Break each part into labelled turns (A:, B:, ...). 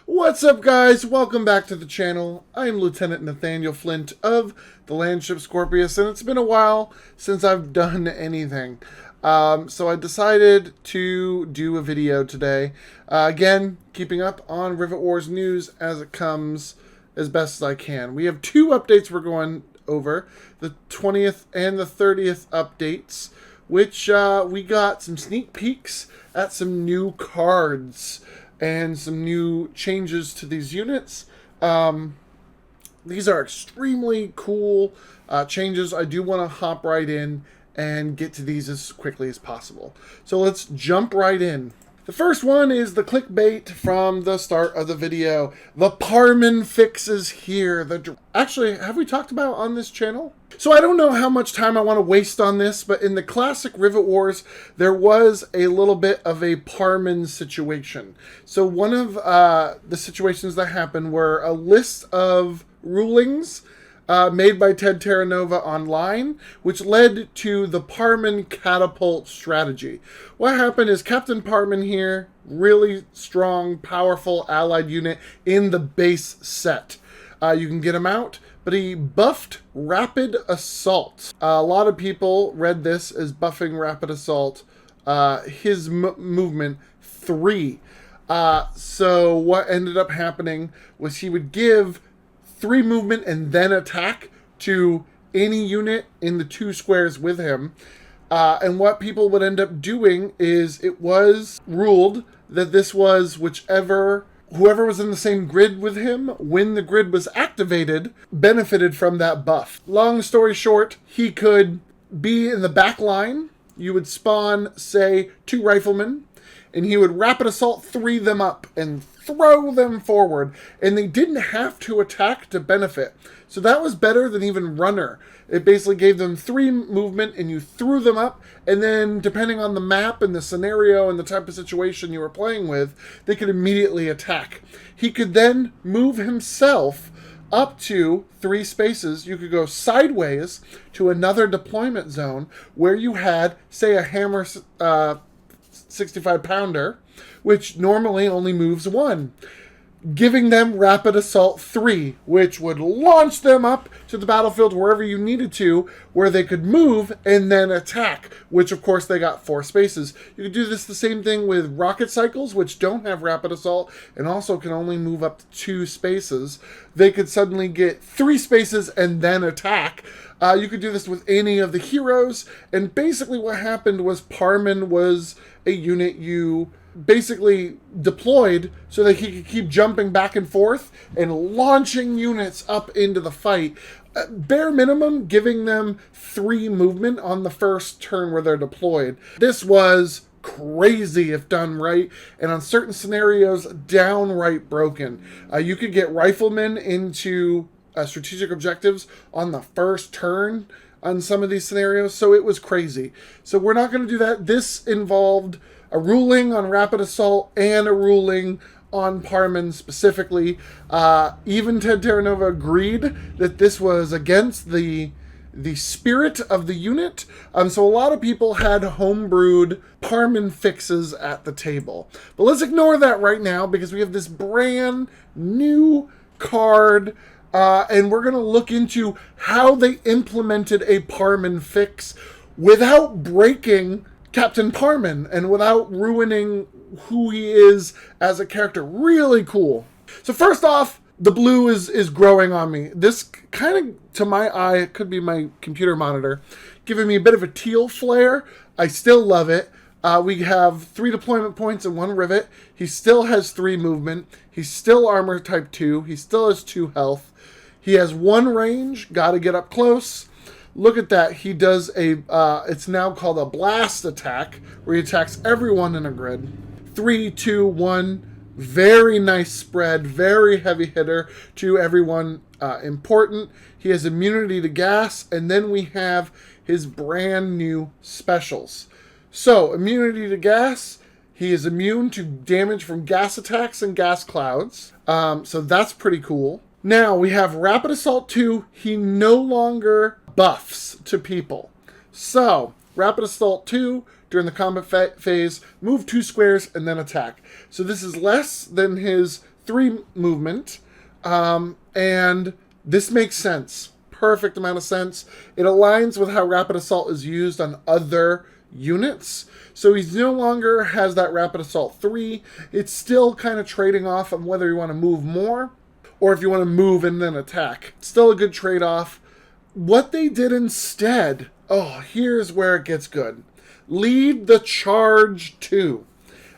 A: What's up, guys? Welcome back to the channel. I'm Lieutenant Nathaniel Flint of the Landship Scorpius, and it's been a while since I've done anything. So I decided to do a video today. Again, keeping up on Rivet Wars news as it comes as best as I can. We have two updates we're going over, the 20th and the 30th updates, which we got some sneak peeks at some new cards and some new changes to these units. These are extremely cool changes. I do want to hop right in and get to these as quickly as possible. So let's jump right in. The first one is the clickbait from the start of the video. The Parman Fix is here. Actually, have we talked about on this channel? So I don't know how much time I want to waste on this, but in the classic Rivet Wars, there was a little bit of a Parman situation. So one of the situations that happened were a list of rulings made by Ted Terranova online, which led to the Parman catapult strategy. What happened is Captain Parman here, really strong, powerful allied unit in the base set. You can get him out, but he buffed Rapid Assault. A lot of people read this as buffing Rapid Assault, his movement 3. So what ended up happening was he would give 3 movement and then attack to any unit in the 2 squares with him. And what people would end up doing is it was ruled that this was whoever was in the same grid with him when the grid was activated benefited from that buff. Long story short, he could be in the back line. You would spawn, say, 2 riflemen, and he would Rapid Assault 3 them up and throw them forward, and they didn't have to attack to benefit. So that was better than even Runner. It basically gave them 3 movement and you threw them up, and then depending on the map and the scenario and the type of situation you were playing with, they could immediately attack. He could then move himself up to 3 spaces. You could go sideways to another deployment zone where you had, say, a Hammer 65 pounder, which normally only moves 1, giving them Rapid Assault 3, which would launch them up to the battlefield wherever you needed to, where they could move and then attack, which of course they got 4 spaces. You could do this the same thing with rocket cycles, which don't have Rapid Assault and also can only move up to 2 spaces. They could suddenly get 3 spaces and then attack. You could do this with any of the heroes, and basically what happened was Parman was a unit you basically deployed so that he could keep jumping back and forth and launching units up into the fight. Bare minimum, giving them 3 movement on the first turn where they're deployed. This was crazy if done right, and on certain scenarios, downright broken. You could get riflemen into strategic objectives on the first turn on some of these scenarios, so it was crazy. So we're not going to do that. This involved a ruling on Rapid Assault and a ruling on Parman specifically. Even Ted Terranova agreed that this was against the spirit of the unit. So a lot of people had homebrewed Parman fixes at the table. But let's ignore that right now because we have this brand new card, and we're going to look into how they implemented a Parman fix without breaking Captain Parman and without ruining who he is as a character. Really cool. So first off, the blue is growing on me. This kind of, to my eye, it could be my computer monitor, giving me a bit of a teal flare. I still love it. We have 3 deployment points and 1 rivet. He still has 3 movement. He's still armor type 2. He still has 2 health. He has 1 range. Got to get up close. Look at that. He does a, it's now called a blast attack, where he attacks everyone in a grid. 3, 2, 1. Very nice spread. Very heavy hitter to everyone important. He has immunity to gas. And then we have his brand new specials. So, immunity to gas. He is immune to damage from gas attacks and gas clouds. So that's pretty cool. Now, we have Rapid Assault 2. He no longer buffs to people. So, Rapid Assault 2, during the combat phase, move 2 squares and then attack. So this is less than his 3 movement, and this makes sense. Perfect amount of sense. It aligns with how Rapid Assault is used on other units. So he's no longer has that Rapid Assault 3. It's still kind of trading off on whether you want to move more or if you want to move and then attack. Still a good trade-off. What they did instead, oh, here's where it gets good. Lead the charge 2.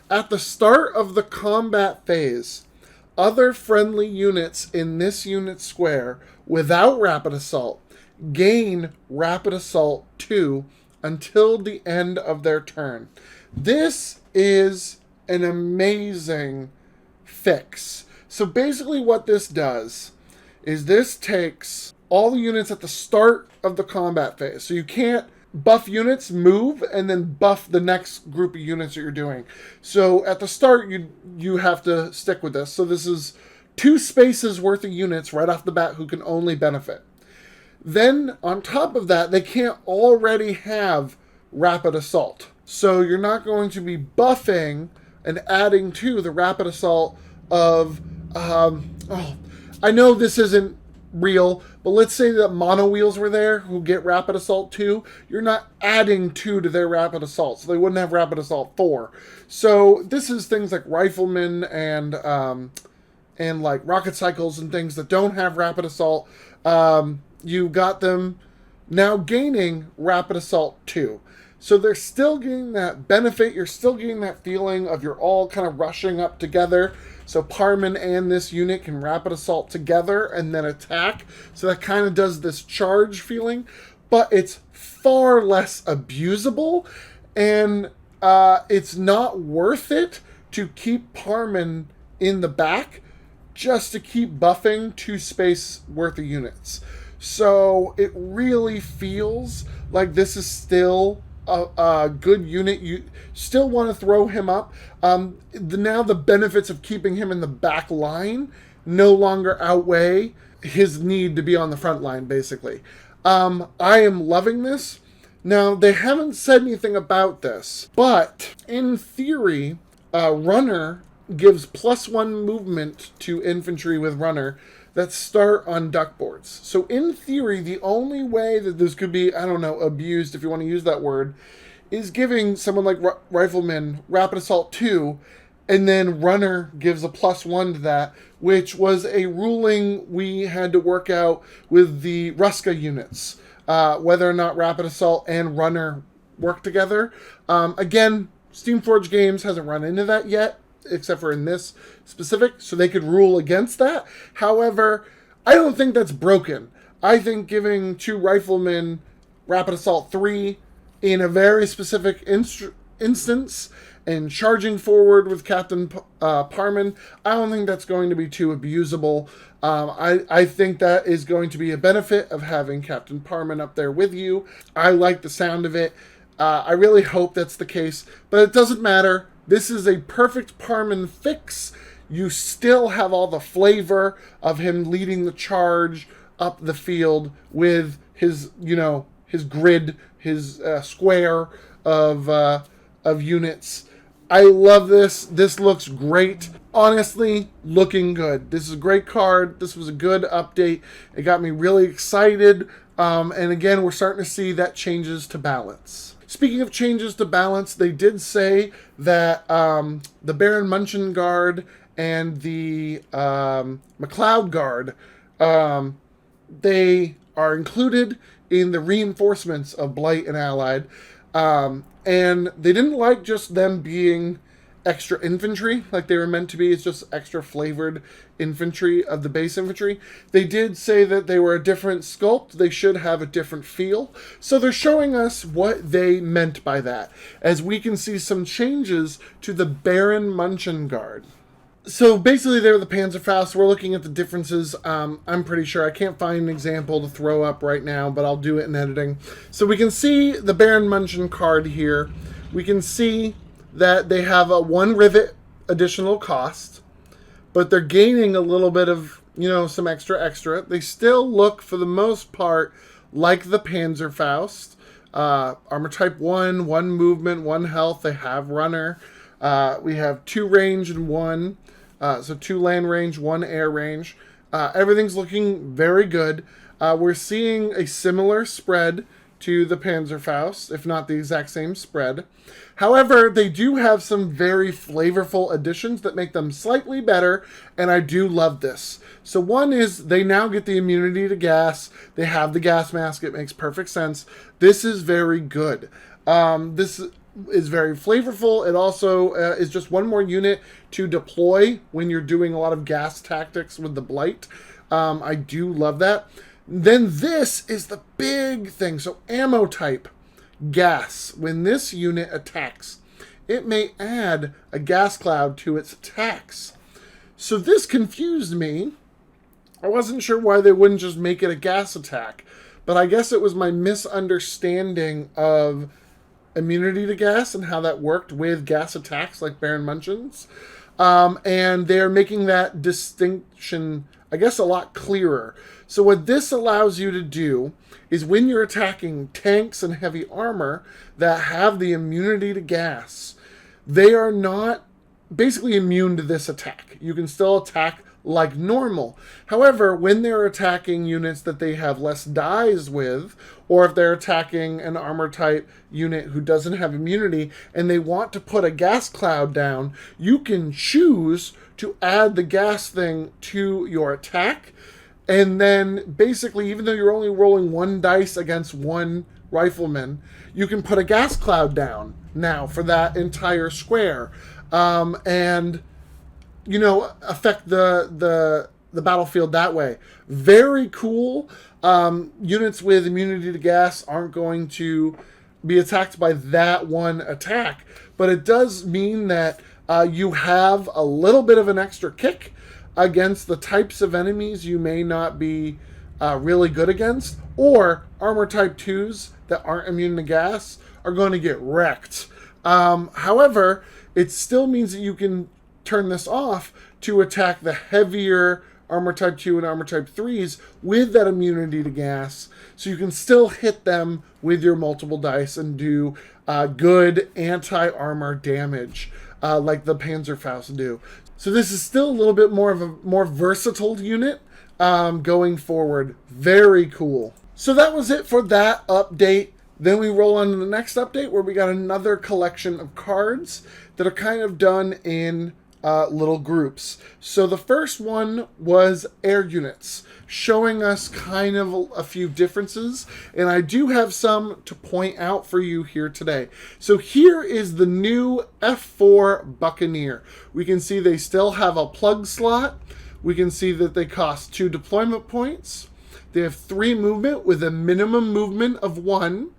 A: At the start of the combat phase, other friendly units in this unit square without Rapid Assault gain Rapid Assault 2 until the end of their turn. This is an amazing fix. So basically what this does is this takes all the units at the start of the combat phase. So you can't buff units, move, and then buff the next group of units that you're doing. So at the start, you have to stick with this. So this is 2 spaces worth of units right off the bat who can only benefit. Then on top of that, they can't already have Rapid Assault. So you're not going to be buffing and adding to the Rapid Assault of, I know this isn't real, but let's say that mono wheels were there who get Rapid Assault 2. You're not adding 2 to their Rapid Assault, so they wouldn't have Rapid Assault 4. So this is things like riflemen and like rocket cycles and things that don't have Rapid Assault. You got them now gaining Rapid Assault 2. So they're still getting that benefit. You're still getting that feeling of you're all kind of rushing up together. So Parman and this unit can Rapid Assault together and then attack. So that kind of does this charge feeling. But it's far less abusable. And it's not worth it to keep Parman in the back just to keep buffing 2 space worth of units. So it really feels like this is still a good unit. You still want to throw him up. Now the benefits of keeping him in the back line no longer outweigh his need to be on the front line, basically. I am loving this. Now, they haven't said anything about this, but in theory, Runner gives +1 movement to infantry with Runner that start on duck boards. So in theory, the only way that this could be, I don't know, abused, if you want to use that word, is giving someone like Rifleman Rapid Assault 2, and then Runner gives a +1 to that, which was a ruling we had to work out with the Ruska units, whether or not Rapid Assault and Runner work together. Again, Steamforged Games hasn't run into that yet, except for in this specific, so they could rule against that. However, I don't think that's broken. I think giving 2 riflemen Rapid Assault 3 in a very specific instance and charging forward with Captain Parman, I don't think that's going to be too abusable. I think that is going to be a benefit of having Captain Parman up there with you. I like the sound of it. I really hope that's the case, but it doesn't matter. This is a perfect Parman fix. You still have all the flavor of him leading the charge up the field with his, his grid, his square of units. I love this. This looks great. Honestly, looking good. This is a great card. This was a good update. It got me really excited. And again, we're starting to see that changes to balance. Speaking of changes to balance, they did say that the Baron Munchen Guard and the McLeod Guard, they are included in the reinforcements of Blight and Allied. And they didn't like just them being extra infantry like they were meant to be. It's just extra flavored infantry of the base infantry. They did say that they were a different sculpt. They should have a different feel. So they're showing us what they meant by that, as we can see some changes to the Baron Munchen Guard. So basically they're the Panzerfaust. We're looking at the differences. I'm pretty sure I can't find an example to throw up right now, but I'll do it in editing. So we can see the Baron Munchen card here. We can see that they have a 1 rivet additional cost, but they're gaining a little bit of, some extra. They still look, for the most part, like the Panzerfaust. Armor type 1, 1 movement, 1 health. They have Runner. We have 2 range and 1. So 2 land range, 1 air range. Everything's looking very good. We're seeing a similar spread to the Panzerfaust, if not the exact same spread. However, they do have some very flavorful additions that make them slightly better, and I do love this. So one is they now get the immunity to gas. They have the gas mask. It makes perfect sense. This is very good. This is very flavorful. It also is just one more unit to deploy when you're doing a lot of gas tactics with the Blight. I do love that. Then this is the big thing. So ammo type, gas. When this unit attacks, it may add a gas cloud to its attacks. So this confused me. I wasn't sure why they wouldn't just make it a gas attack, but I guess it was my misunderstanding of immunity to gas and how that worked with gas attacks like Baron Munchen's. And they're making that distinction, I guess, a lot clearer. So what this allows you to do is when you're attacking tanks and heavy armor that have the immunity to gas, they are not basically immune to this attack. You can still attack like normal. However, when they're attacking units that they have less dies with, or if they're attacking an armor type unit who doesn't have immunity and they want to put a gas cloud down, you can choose to add the gas thing to your attack. And then basically, even though you're only rolling 1 dice against 1 rifleman, you can put a gas cloud down now for that entire square. And you know, affect the battlefield that way. Very cool. Units with immunity to gas aren't going to be attacked by that one attack, but it does mean that you have a little bit of an extra kick against the types of enemies you may not be really good against, or armor type 2s that aren't immune to gas are going to get wrecked. However, it still means that you can turn this off to attack the heavier armor type 2 and armor type 3s with that immunity to gas, so you can still hit them with your multiple dice and do good anti-armor damage like the Panzerfaust do. So this is still a little bit more of a more versatile unit going forward. Very cool. So that was it for that update. Then we roll on to the next update where we got another collection of cards that are kind of done in little groups. So the first one was air units, showing us kind of a few differences, and I do have some to point out for you here today. So here is the new F4 Buccaneer. We can see they still have a plug slot. We can see that they cost 2 deployment points. They have 3 movement with a minimum movement of 1.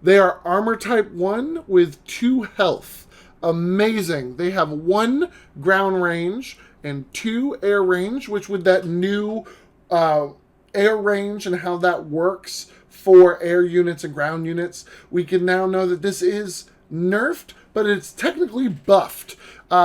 A: They are armor type 1 with 2 health. Amazing. They have 1 ground range and 2 air range, which with that new air range and how that works for air units and ground units, we can now know that this is nerfed, but it's technically buffed.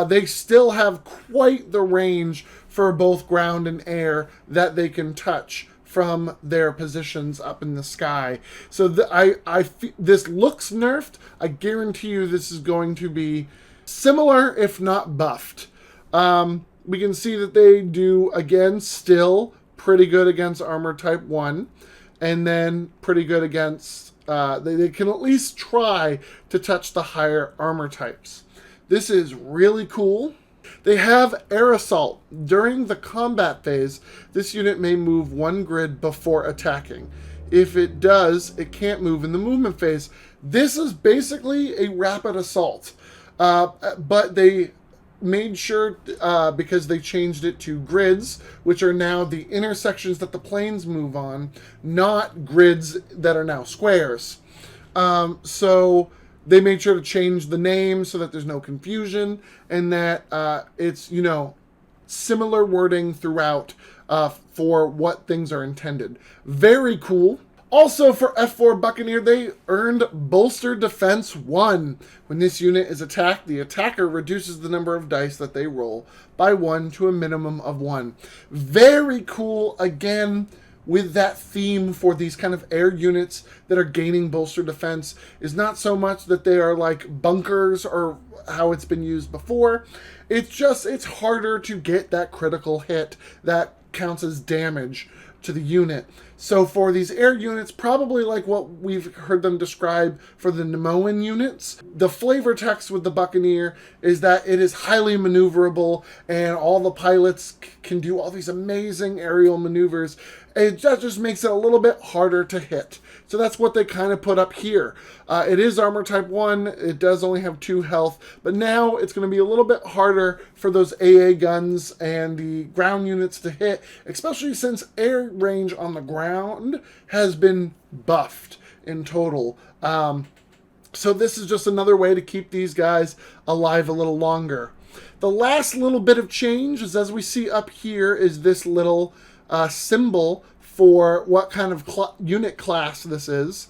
A: They still have quite the range for both ground and air that they can touch from their positions up in the sky. So this looks nerfed. I guarantee you this is going to be similar, if not buffed. We can see that they do, again, still pretty good against armor type 1, and then pretty good against, they can at least try to touch the higher armor types. This is really cool. They have air assault. During the combat phase, this unit may move 1 grid before attacking. If it does, it can't move in the movement phase. This is basically a rapid assault. But they made sure, because they changed it to grids, which are now the intersections that the planes move on, not grids that are now squares. So they made sure to change the name so that there's no confusion, and that it's, you know, similar wording throughout for what things are intended. Very cool. Also for F4 Buccaneer, they earned Bolster Defense 1. When this unit is attacked, the attacker reduces the number of dice that they roll by 1 to a minimum of 1. Very cool. Again, with that theme for these kind of air units that are gaining bolster defense is not so much that they are like bunkers or how it's been used before. It's harder to get that critical hit that counts as damage to the unit. So for these air units, probably like what we've heard them describe for the Nemoan units, the flavor text with the Buccaneer is that it is highly maneuverable and all the pilots can do all these amazing aerial maneuvers. That just makes it a little bit harder to hit. So that's what they kind of put up here. It is armor type 1. It does only have 2 health. But now it's going to be a little bit harder for those AA guns and the ground units to hit, especially since air range on the ground has been buffed in total. So this is just another way to keep these guys alive a little longer. The last little bit of change is, as we see up here, is this little symbol for what kind of unit class this is.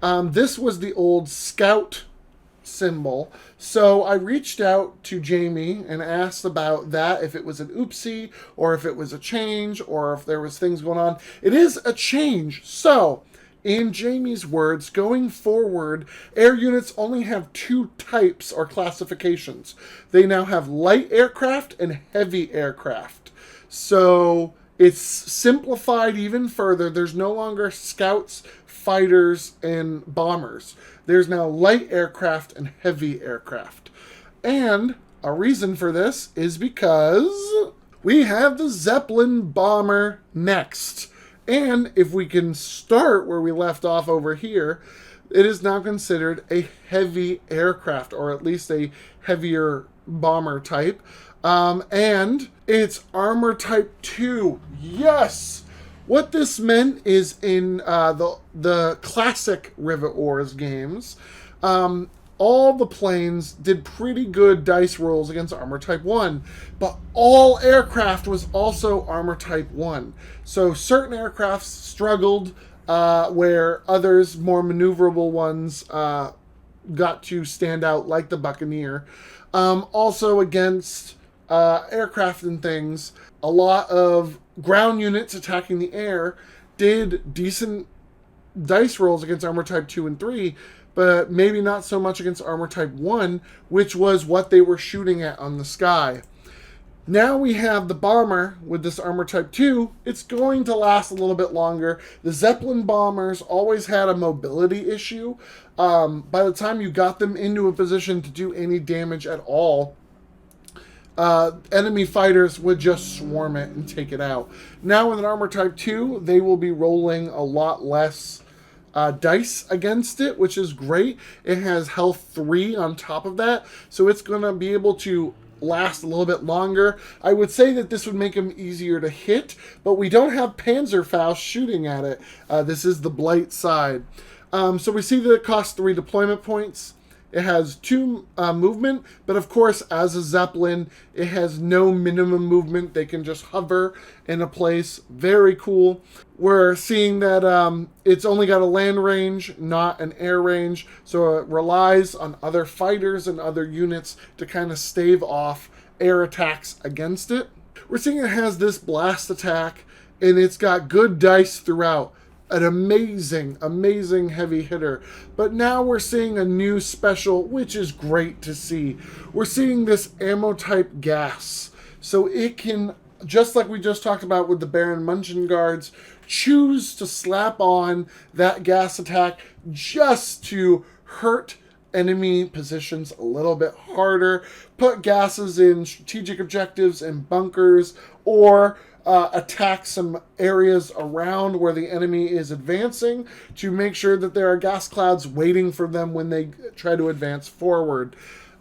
A: This was the old scout symbol. So I reached out to Jamie and asked about that, if it was an oopsie or if it was a change or if there was things going on. It is a change. So in Jamie's words, going forward, air units only have 2 types or classifications. They now have light aircraft and heavy aircraft. So it's simplified even further. There's no longer scouts, fighters, and bombers. There's now light aircraft and heavy aircraft. And a reason for this is because we have the Zeppelin Bomber next. And if we can start where we left off over here, it is now considered a heavy aircraft, or at least a heavier bomber type. And it's armor type 2. Yes! What this meant is in the classic Rivet Wars games, all the planes did pretty good dice rolls against armor type 1, but all aircraft was also armor type 1. So certain aircraft struggled where others, more maneuverable ones, got to stand out, like the Buccaneer. Also against aircraft and things, a lot of ground units attacking the air did decent dice rolls against armor type 2 and 3, but maybe not so much against armor type 1, which was what they were shooting at on the sky. Now we have the bomber with this armor type 2. It's going to last a little bit longer. The Zeppelin bombers always had a mobility issue. By the time you got them into a position to do any damage at all, enemy fighters would just swarm it and take it out. Now with an armor type 2, they will be rolling a lot less dice against it, which is great. It has health 3 on top of that, so it's going to be able to last a little bit longer. I would say that this would make them easier to hit, but we don't have Panzerfaust shooting at it. This is the Blight side. So we see that it costs 3 deployment points. It has 2 movement, but of course, as a Zeppelin, it has no minimum movement. They can just hover in a place. Very cool. We're seeing that it's only got a land range, not an air range, so it relies on other fighters and other units to kind of stave off air attacks against it. We're seeing it has this blast attack, and it's got good dice throughout. An amazing, amazing heavy hitter. But now we're seeing a new special, which is great to see. We're seeing this ammo type gas. So it can, just like we just talked about with the Baron Munchen guards, choose to slap on that gas attack just to hurt enemy positions a little bit harder, put gases in strategic objectives and bunkers, or attack some areas around where the enemy is advancing to make sure that there are gas clouds waiting for them when they try to advance forward.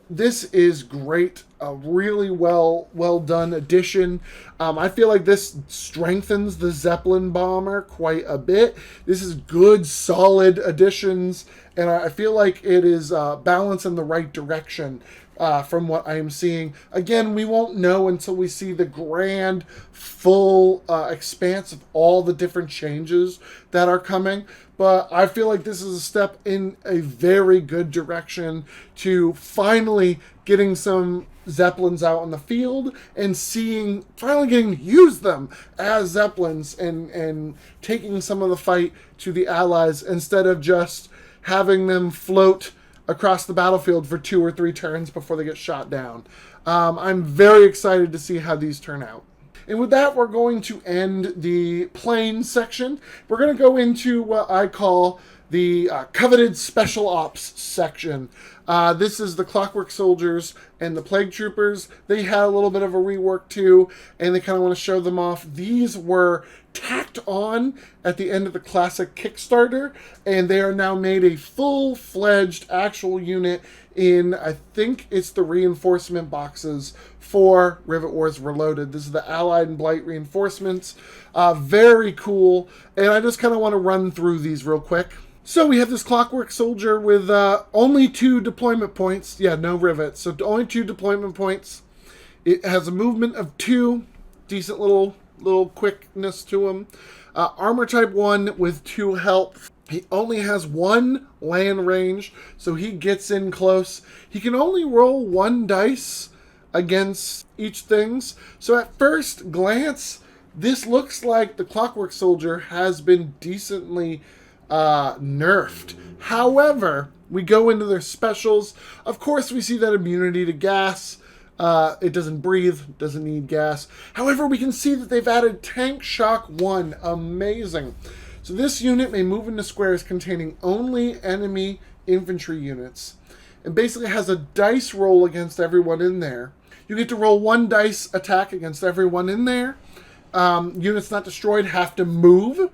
A: This is great. A really well done addition. I feel like this strengthens the Zeppelin bomber quite a bit. This is good, solid additions, and I feel like it is balanced in the right direction. From what I am seeing. Again, we won't know until we see the grand, full expanse of all the different changes that are coming. But I feel like this is a step in a very good direction to finally getting some Zeppelins out in the field and finally getting to use them as Zeppelins and taking some of the fight to the Allies instead of just having them float across the battlefield for 2 or 3 turns before they get shot down. I'm very excited to see how these turn out. And with that, we're going to end the plane section. We're going to go into what I call the coveted special ops section. This is the Clockwork Soldiers and the Plague Troopers. They had a little bit of a rework too, and they kind of want to show them off. These were tacked on at the end of the classic Kickstarter, and they are now made a full-fledged actual unit in, I think it's the reinforcement boxes for Rivet Wars Reloaded. This is the Allied and Blight reinforcements. Very cool, and I just kind of want to run through these real quick. So we have this Clockwork Soldier with only 2 deployment points. Yeah, no rivets. So only 2 deployment points. It has a movement of 2. Decent little quickness to him. Armor type 1 with 2 health. He only has 1 land range, so he gets in close. He can only roll 1 dice against each things. So at first glance, this looks like the Clockwork Soldier has been decently nerfed. However, we go into their specials. Of course, we see that immunity to gas. It doesn't breathe, doesn't need gas. However, we can see that they've added Tank Shock 1. Amazing. So this unit may move into squares containing only enemy infantry units, and basically has a dice roll against everyone in there. You get to roll 1 dice attack against everyone in there. Units not destroyed have to move.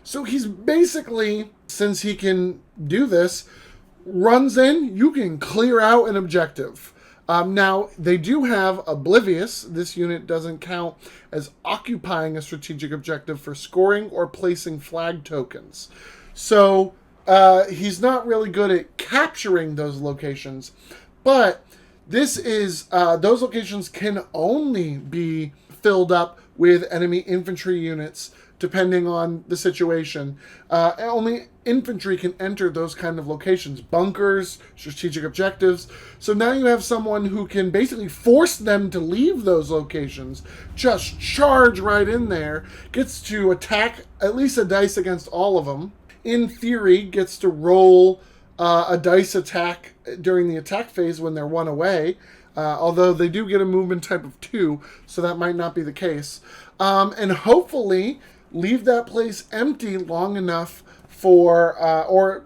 A: So he's basically, since he can do this, runs in, you can clear out an objective. Now, they do have Oblivious. This unit doesn't count as occupying a strategic objective for scoring or placing flag tokens. So he's not really good at capturing those locations. But this is, those locations can only be filled up with enemy infantry units depending on the situation. Only infantry can enter those kind of locations. Bunkers, strategic objectives. So now you have someone who can basically force them to leave those locations, just charge right in there, gets to attack at least a dice against all of them. In theory, gets to roll a dice attack during the attack phase when they're 1 away. Although they do get a movement type of 2, so that might not be the case. And hopefully leave that place empty long enough for, or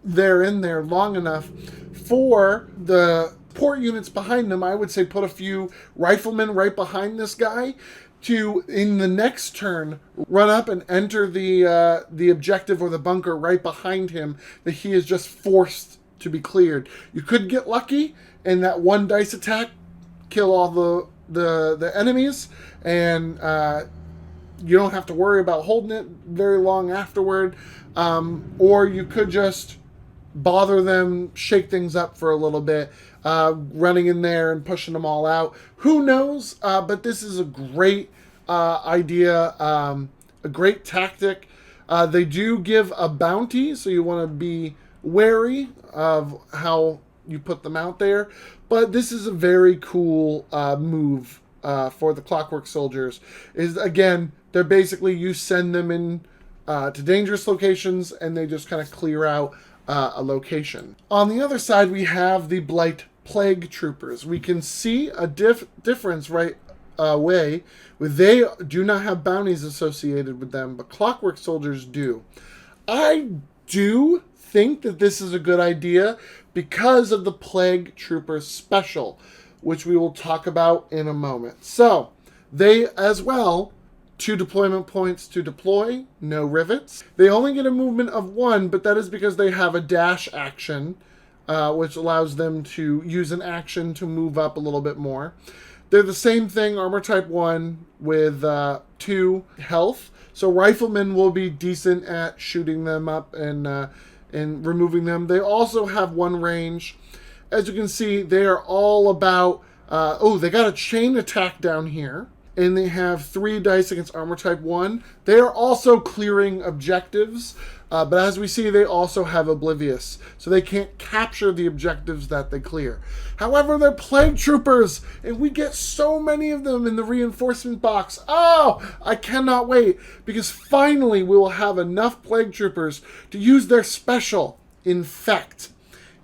A: they're in there long enough for the port units behind them. I would say put a few riflemen right behind this guy to, in the next turn, run up and enter the objective or the bunker right behind him that he is just forced to be cleared. You could get lucky and that 1 dice attack kill all the enemies, and you don't have to worry about holding it very long afterward. Or you could just bother them, shake things up for a little bit, running in there and pushing them all out. Who knows? But this is a great idea, a great tactic. They do give a bounty, so you want to be wary of how you put them out there. But this is a very cool move for the Clockwork Soldiers. Is, again, they're basically, you send them in to dangerous locations and they just kind of clear out a location. On the other side, we have the Blight Plague Troopers. We can see a difference right away. They do not have bounties associated with them, but Clockwork Soldiers do. I do think that this is a good idea because of the Plague Troopers special, which we will talk about in a moment. So, they as well, 2 deployment points to deploy, no rivets. They only get a movement of 1, but that is because they have a dash action, which allows them to use an action to move up a little bit more. They're the same thing, armor type 1 with 2 health. So riflemen will be decent at shooting them up and removing them. They also have 1 range. As you can see, they are all about... they got a chain attack down here. and they have 3 dice against armor type 1. They are also clearing objectives, but as we see, they also have Oblivious, so they can't capture the objectives that they clear. However, they're Plague Troopers, and we get so many of them in the reinforcement box. Oh, I cannot wait, because finally we will have enough Plague Troopers to use their special, Infect.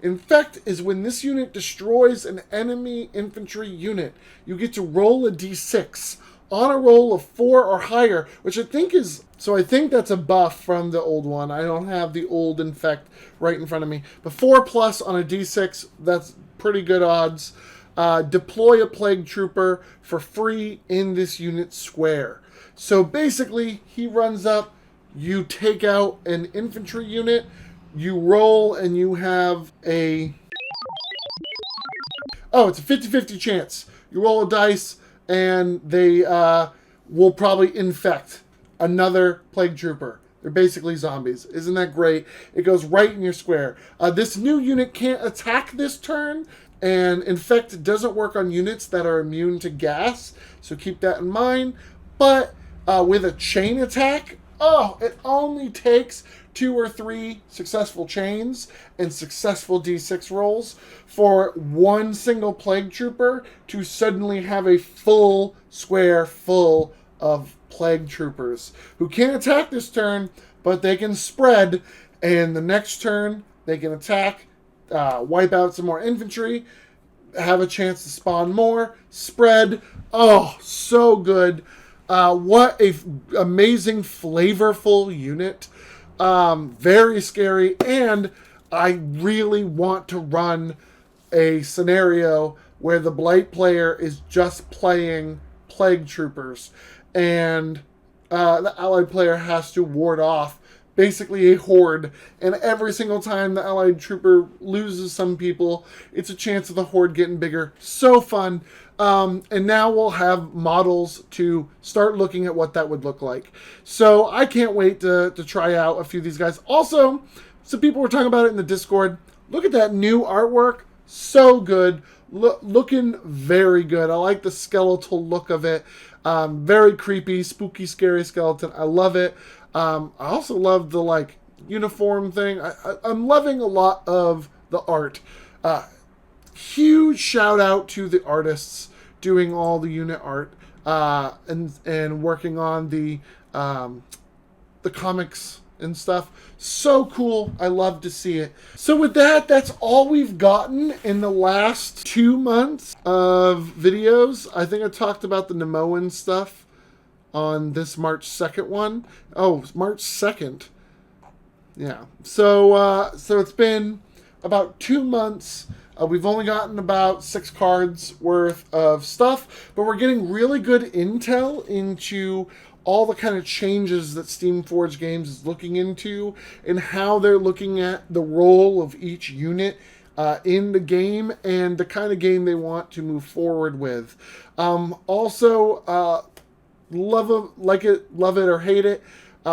A: Infect is when this unit destroys an enemy infantry unit. You get to roll a d6 on a roll of 4 or higher, which I think is... So I think that's a buff from the old one. I don't have the old Infect right in front of me. But 4 plus on a d6, that's pretty good odds. Deploy a Plague Trooper for free in this unit's square. So basically, he runs up, you take out an infantry unit, you roll, and you have a... Oh, it's a 50-50 chance. You roll a dice, and they will probably infect another Plague Trooper. They're basically zombies. Isn't that great? It goes right in your square. This new unit can't attack this turn, and Infect doesn't work on units that are immune to gas, so keep that in mind. But with a chain attack, it only takes 2 or 3 successful chains and successful d6 rolls for one single Plague Trooper to suddenly have a full square full of Plague Troopers who can't attack this turn, but they can spread, and the next turn they can attack, wipe out some more infantry, have a chance to spawn more, spread. Oh, so good. What a amazing, flavorful unit. Very scary, and I really want to run a scenario where the Blight player is just playing Plague Troopers, and the Allied player has to ward off basically a horde, and every single time the Allied trooper loses some people, it's a chance of the horde getting bigger. So fun. And now we'll have models to start looking at what that would look like. So I can't wait to try out a few of these guys. Also, some people were talking about it in the Discord. Look at that new artwork. So good. Looking very good. I like the skeletal look of it. Very creepy, spooky, scary skeleton. I love it. I also love the uniform thing. I'm loving a lot of the art. Huge shout out to the artists doing all the unit art and working on the comics and stuff. So cool. I love to see it. So with that, that's all we've gotten in the last 2 months of videos. I think I talked about the Nemoan stuff on this March 2nd one. Oh, March 2nd. Yeah. So it's been about 2 months. We've only gotten about 6 cards worth of stuff, but we're getting really good intel into all the kind of changes that Steamforged Games is looking into and how they're looking at the role of each unit in the game and the kind of game they want to move forward with. Also, love it or hate it,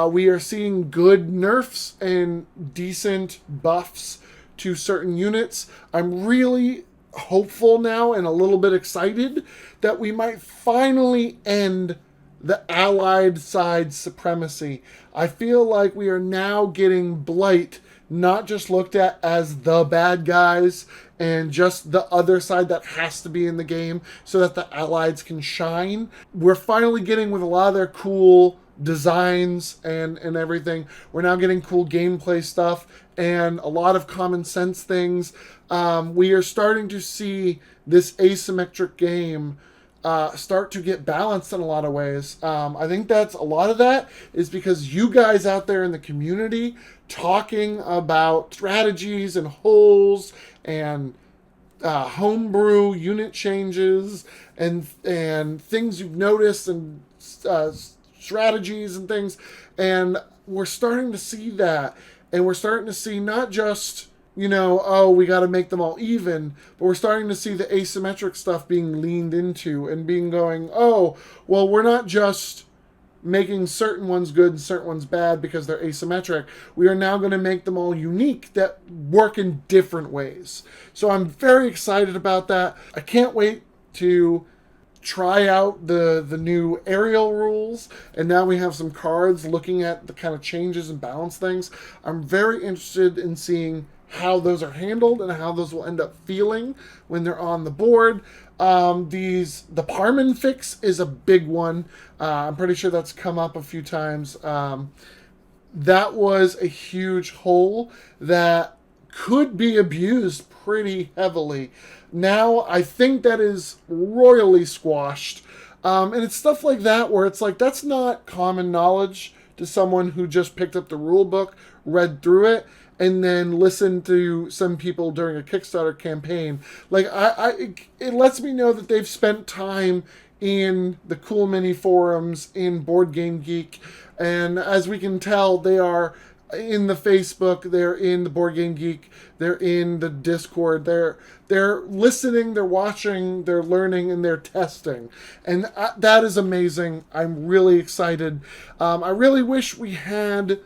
A: we are seeing good nerfs and decent buffs to certain units. I'm really hopeful now and a little bit excited that we might finally end the Allied side supremacy. I feel like we are now getting Blight not just looked at as the bad guys and just the other side that has to be in the game so that the Allies can shine. We're finally getting, with a lot of their cool designs and everything, we're now getting cool gameplay stuff and a lot of common sense things. We are starting to see this asymmetric game start to get balanced in a lot of ways. I think that's a lot of that is because you guys out there in the community talking about strategies and holes and homebrew unit changes and things you've noticed and strategies and things, and we're starting to see that, and we're starting to see not just we got to make them all even, but we're starting to see the asymmetric stuff being leaned into and we're not just making certain ones good and certain ones bad because they're asymmetric. We are now going to make them all unique that work in different ways. So I'm very excited about that. I can't wait to try out the new aerial rules, and now we have some cards looking at the kind of changes and balance things. I'm very interested in seeing how those are handled and how those will end up feeling when they're on the board. The Parman Fix is a big one. I'm pretty sure that's come up a few times. That was a huge hole that could be abused pretty heavily. Now, I think that is royally squashed. And it's stuff like that where it's like, that's not common knowledge to someone who just picked up the rule book, read through it, and then listened to some people during a Kickstarter campaign. Like, it lets me know that they've spent time in the Cool Mini forums, in Board Game Geek, and as we can tell, they are in the Facebook, they're in the Board Game Geek, they're in the Discord, they're listening, they're watching, they're learning, and they're testing. And that is amazing. I'm really excited. I really wish we had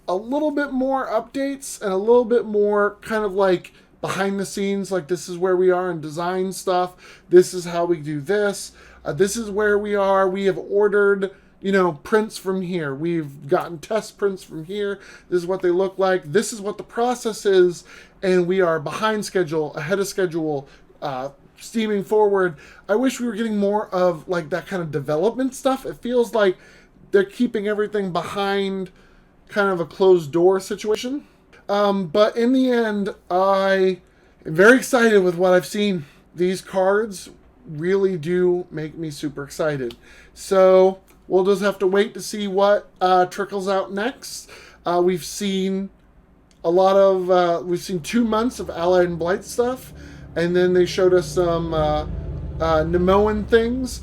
A: a little bit more updates and a little bit more kind of like behind the scenes, like this is where we are in design stuff, this is how we do this, this is where we are, we have ordered, you know, prints from here, we've gotten test prints from here, this is what they look like, this is what the process is, and we are behind schedule, ahead of schedule, steaming forward. I wish we were getting more of like that kind of development stuff. It feels like they're keeping everything behind kind of a closed door situation. But in the end, I am very excited with what I've seen. These cards really do make me super excited. So we'll just have to wait to see what trickles out next. We've seen a lot of, we've seen 2 months of Allied and Blight stuff, and then they showed us some Nemoan things.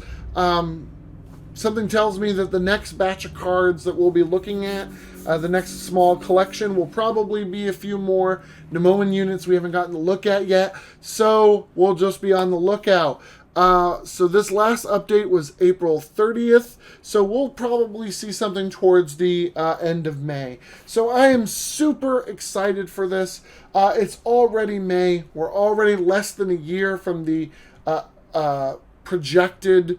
A: Something tells me that the next batch of cards that we'll be looking at, the next small collection, will probably be a few more Nemoan units we haven't gotten to look at yet. So we'll just be on the lookout. So this last update was April 30th. So we'll probably see something towards the end of May. So I am super excited for this. It's already May. We're already less than a year from the projected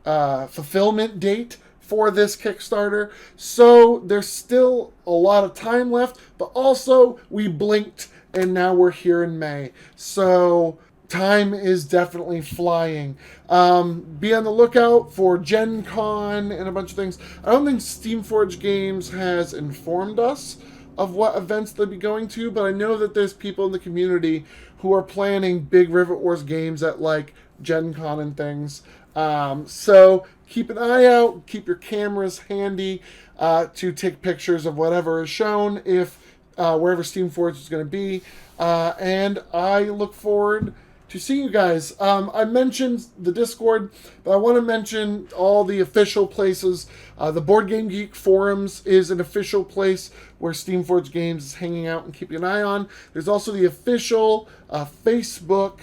A: fulfillment date for this Kickstarter, so there's still a lot of time left, but also we blinked and now we're here in May, so time is definitely flying. Be on the lookout for Gen Con and a bunch of things. I don't think Steamforged Games has informed us of what events they'll be going to, but I know that there's people in the community who are planning big Rivet Wars games at like Gen Con and things. So keep an eye out, keep your cameras handy to take pictures of whatever is shown if wherever Steamforged is going to be. And I look forward to seeing you guys. I mentioned the Discord, but I want to mention all the official places. The Board Game Geek forums is an official place where Steamforged Games is hanging out and keeping an eye on. There's also the official Facebook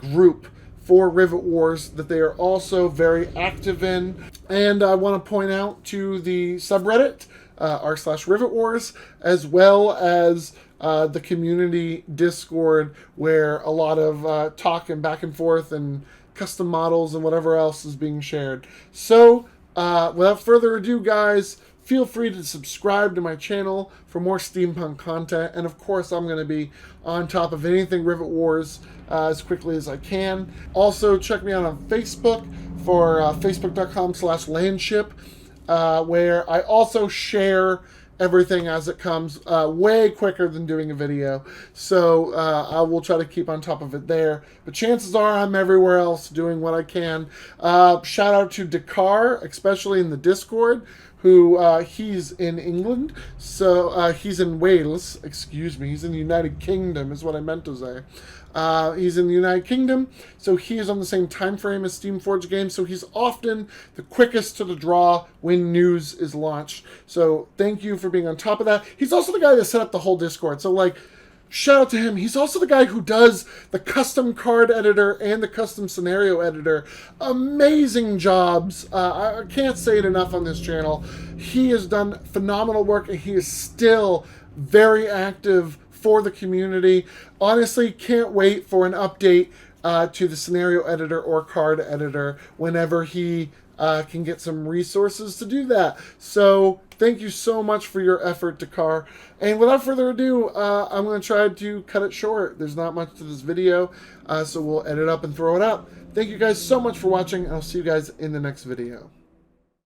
A: group for Rivet Wars that they are also very active in. And I want to point out to the subreddit, r/Rivet Wars, as well as the community Discord, where a lot of talk and back and forth and custom models and whatever else is being shared. So without further ado, guys, feel free to subscribe to my channel for more steampunk content. And of course, I'm going to be on top of anything Rivet Wars as quickly as I can. Also, check me out on Facebook for facebook.com/landship, where I also share everything as it comes way quicker than doing a video. So I will try to keep on top of it there. But chances are I'm everywhere else doing what I can. Shout out to Decar, especially in the Discord, who he's in England. So he's in Wales, excuse me. He's in the United Kingdom is what I meant to say. He's in the United Kingdom, so he is on the same time frame as Steamforged Games, so he's often the quickest to the draw when news is launched. So thank you for being on top of that. He's also the guy that set up the whole Discord, so like, shout out to him. He's also the guy who does the custom card editor and the custom scenario editor. Amazing jobs. I can't say it enough on this channel. He has done phenomenal work, and he is still very active for the community. Honestly, can't wait for an update to the scenario editor or card editor whenever he can get some resources to do that. So thank you so much for your effort, Decar. And without further ado, I'm going to try to cut it short. There's not much to this video, so we'll edit up and throw it up. Thank you guys so much for watching, and I'll see you guys in the next video.